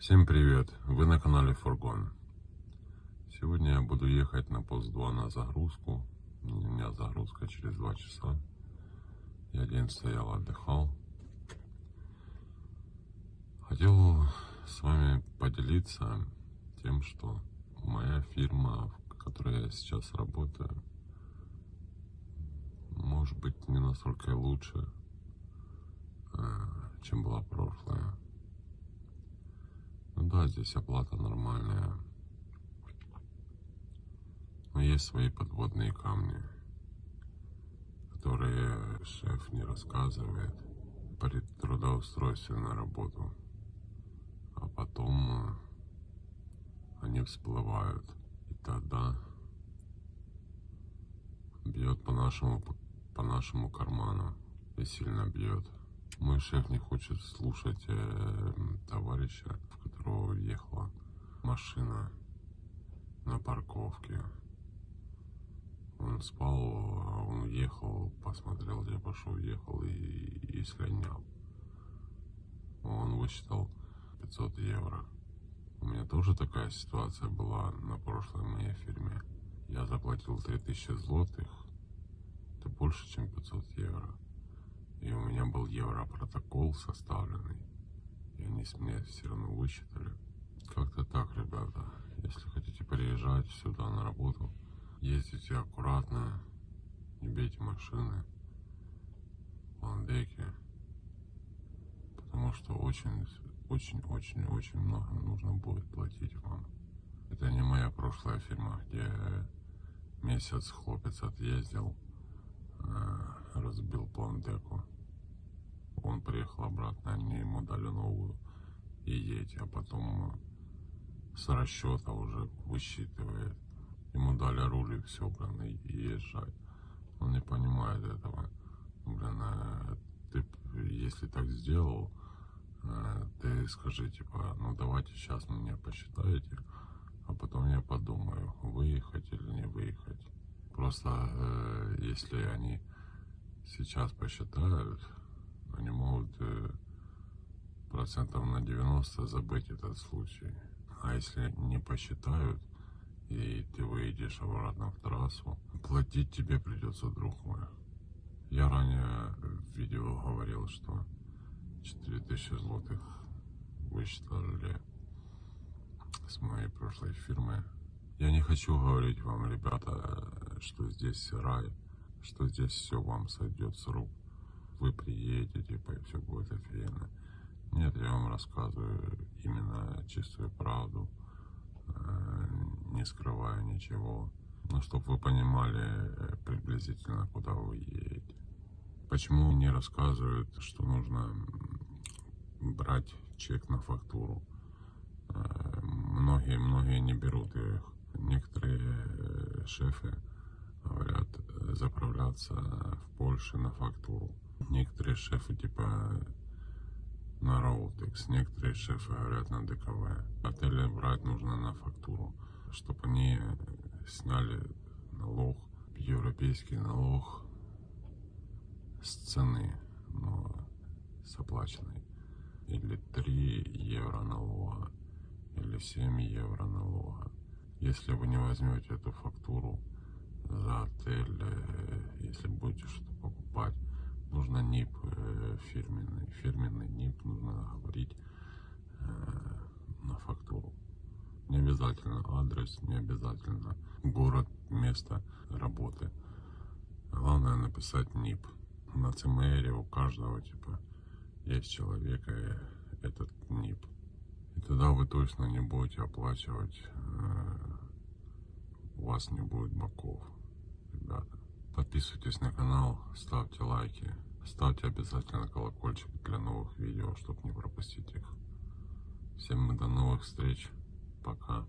Всем привет! Вы на канале Фургон. Сегодня я буду ехать на пост 2 на загрузку. У меня загрузка через 2 часа. Я день стоял, отдыхал. Хотел с вами поделиться тем, что моя фирма, в которой я сейчас работаю, может быть не настолько лучше, чем была прошлая. Ну да, здесь оплата нормальная. Но есть свои подводные камни, которые шеф не рассказывает при трудоустройстве на работу. А потом они всплывают. И тогда бьет по нашему карману. И сильно бьет. Мой шеф не хочет слушать товарища, в которого уехала машина на парковке. Он спал, он уехал, посмотрел, где пошел, уехал и слинял. Он высчитал 500 евро. У меня тоже такая ситуация была на прошлой моей фирме. Я заплатил 3000 злотых. Это больше, чем 500 евро. И у меня был европротокол составленный. И они с меня все равно высчитали. Как-то так, ребята. Если хотите приезжать сюда на работу, ездите аккуратно, не бейте машины, ландеки, потому что очень много нужно будет платить вам. Это не моя прошлая фирма, где месяц хлопец отъездил, разбил пландеку. Он приехал обратно, они ему дали новую и едь, а потом с расчета уже высчитывает. Ему дали руль и все, блин, и езжай. Он не понимает этого. Блин, ты, если так сделал, ты скажи, типа, ну давайте сейчас мне посчитаете, а потом я подумаю, выехать или не выехать. Просто если они сейчас посчитают, они могут процентов на 90 забыть этот случай. А если не посчитают, и ты выйдешь обратно в трассу, платить тебе придется, друг мой. Я ранее в видео говорил, что 4000 злотых высчитали с моей прошлой фирмы. Я не хочу говорить вам, ребята, что здесь рай, что здесь все вам сойдет с рук. Вы приедете, и все будет офигенно. Нет, я вам рассказываю именно чистую правду, не скрываю ничего. Но чтобы вы понимали приблизительно, куда вы едете. Почему не рассказывают, что нужно брать чек на фактуру? Многие не берут их. Некоторые шефы говорят заправляться в Польше на фактуру. Некоторые шефы типа на Роутекс, некоторые шефы говорят на ДКВ. Отели брать нужно на фактуру, чтобы они сняли налог, европейский налог с цены, но с оплаченной. Или 3 евро налога, или 7 евро налога. Если вы не возьмете эту фактуру за отель, если будете что-то покупать, нужно НИП фирменный НИП нужно говорить на фактуру. Не обязательно адрес, не обязательно город, место работы. Главное написать НИП. На ЦМР у каждого типа есть человека этот НИП. И тогда вы точно не будете оплачивать, у вас не будет боков, ребята. Подписывайтесь на канал, ставьте лайки, ставьте обязательно колокольчик для новых видео, чтобы не пропустить их. Всем до новых встреч, пока.